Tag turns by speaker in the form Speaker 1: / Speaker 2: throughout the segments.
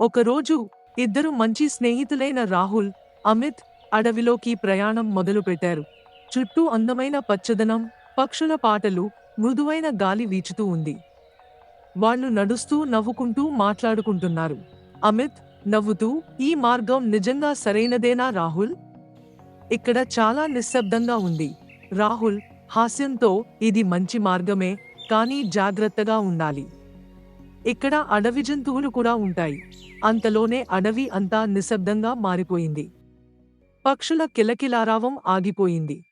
Speaker 1: ఒకరోజు ఇద్దరు మంచి స్నేహితులైన రాహుల్, అమిత్ అడవిలోకి ప్రయాణం మొదలుపెట్టారు. చుట్టూ అందమైన పచ్చదనం, పక్షుల పాటలు, మృదువైన గాలి వీచుతూ ఉంది. వాళ్ళు నడుస్తూ నవ్వుకుంటూ మాట్లాడుకుంటున్నారు. అమిత్ నవ్వుతూ, ఈ మార్గం నిజంగా సరైనదేనా రాహుల్? ఇక్కడ చాలా నిశ్శబ్దంగా ఉంది. రాహుల్ హాస్యంతో, ఇది మంచి మార్గమే, కానీ జాగ్రత్తగా ఉండాలి. ఇక్కడ అడవి జంతువులు కూడా ఉంటాయి. అంతలోనే అడవి అంతా నిశ్శబ్దంగా మారిపోయింది. పక్షుల కిలకిలారావం ఆగిపోయింది.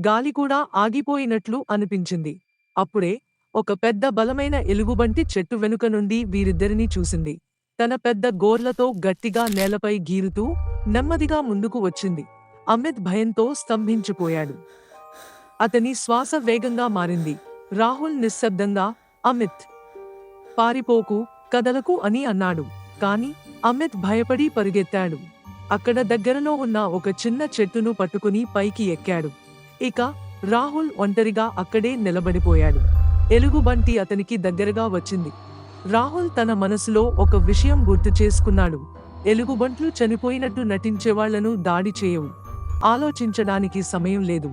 Speaker 1: గాలి కూడా ఆగిపోయినట్లు అనిపించింది. అప్పుడే ఒక పెద్ద బలమైన ఎలుగుబంటి చెట్టు వెనుక నుండి వీరిద్దరినీ చూసింది. తన పెద్ద గోర్లతో గట్టిగా నేలపై గీరుతూ నెమ్మదిగా ముందుకు వచ్చింది. అమిత్ భయంతో స్తంభించిపోయాడు. అతని శ్వాస వేగంగా మారింది. రాహుల్ నిశ్శబ్దంగా, అమిత్ పారిపోకు, కదలకు అని అన్నాడు. కాని అమిత్ భయపడి పరుగెత్తాడు. అక్కడ దగ్గరలో ఉన్న ఒక చిన్న చెట్టును పట్టుకుని పైకి ఎక్కాడు. ఇక రాహుల్ ఒంటరిగా అక్కడే నిలబడిపోయాడు. ఎలుగుబంటి అతనికి దగ్గరగా వచ్చింది. రాహుల్ తన మనసులో ఒక విషయం గుర్తు చేసుకున్నాడు. ఎలుగుబంట్లు చనిపోయినట్టు నటించేవాళ్లను దాడి చేయవు. ఆలోచించడానికి సమయం లేదు.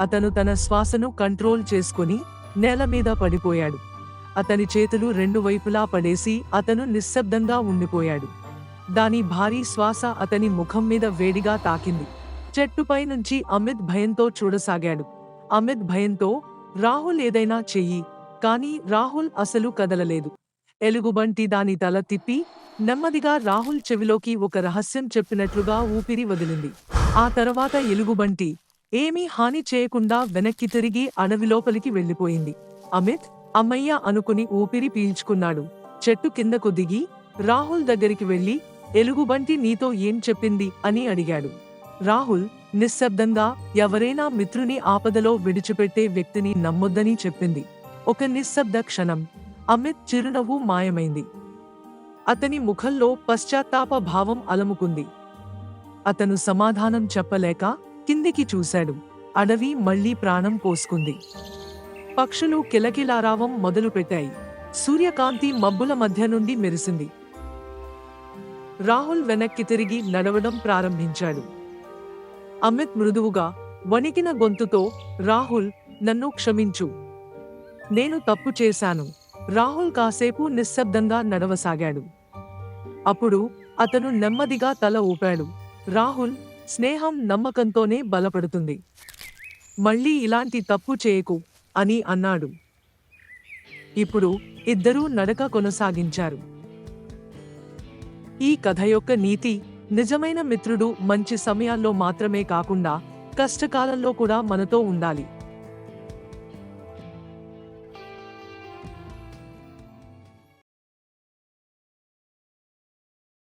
Speaker 1: అతను తన శ్వాసను కంట్రోల్ చేసుకుని నేల మీద పడిపోయాడు. అతని చేతులు రెండు వైపులా పడేసి అతను నిశ్శబ్దంగా ఉండిపోయాడు. దాని భారీ శ్వాస అతని ముఖం మీద వేడిగా తాకింది. చెట్టుపై నుంచి అమిత్ భయంతో చూడసాగాడు. అమిత్ భయంతో, రాహుల్ ఏదైనా చెయ్యి. కానీ రాహుల్ అసలు కదలలేదు. ఎలుగుబంటి దాని తల తిప్పి నెమ్మదిగా రాహుల్ చెవిలోకి ఒక రహస్యం చెప్పినట్లుగా ఊపిరి వదిలింది. ఆ తర్వాత ఎలుగుబంటి ఏమీ హాని చేయకుండా వెనక్కి తిరిగి అడవిలోపలికి వెళ్ళిపోయింది. అమిత్ అమ్మయ్య అనుకుని ఊపిరి పీల్చుకున్నాడు. చెట్టు కిందకు దిగి రాహుల్ దగ్గరికి వెళ్లి, ఎలుగుబంటి నీతో ఏం చెప్పింది అని అడిగాడు. రాహుల్ నిశ్శబ్దంగా, ఎవరైనా మిత్రుని ఆపదలో విడిచిపెట్టే వ్యక్తిని నమ్మొద్దని చెప్పింది. ఒక నిశ్శబ్ద క్షణం. అమిత్ చిరునవ్వు మాయమైంది. అతని ముఖంలో పశ్చాత్తాప భావం అలముకుంది. అతను సమాధానం చెప్పలేక కిందికి చూశాడు. అడవి మళ్లీ ప్రాణం పోసుకుంది. పక్షులు కిలకిలారావం మొదలుపెట్టాయి. సూర్యకాంతి మబ్బుల మధ్య నుండి మెరిసింది. రాహుల్ వెనక్కి తిరిగి నడవడం ప్రారంభించాడు. అమిత్ మృదువుగా, వణికిన గొంతుతో, రాహుల్ నన్ను క్షమించు. నేను తప్పు చేశాను. రాహుల్ కాసేపు నిశ్శబ్దంగా నడవసాగాడు. అప్పుడు అతను నెమ్మదిగా తల ఊపాడు. రాహుల్, స్నేహం నమ్మకంతోనే బలపడుతుంది. మళ్ళీ ఇలాంటి తప్పు చేయకు అని అన్నాడు. ఇప్పుడు ఇద్దరూ నడక కొనసాగించారు. ఈ కథ యొక్క నీతి, నిజమైన మిత్రుడు మంచి సమయాల్లో మాత్రమే కాకుండా కష్టకాలంలో కూడా మనతో ఉండాలి.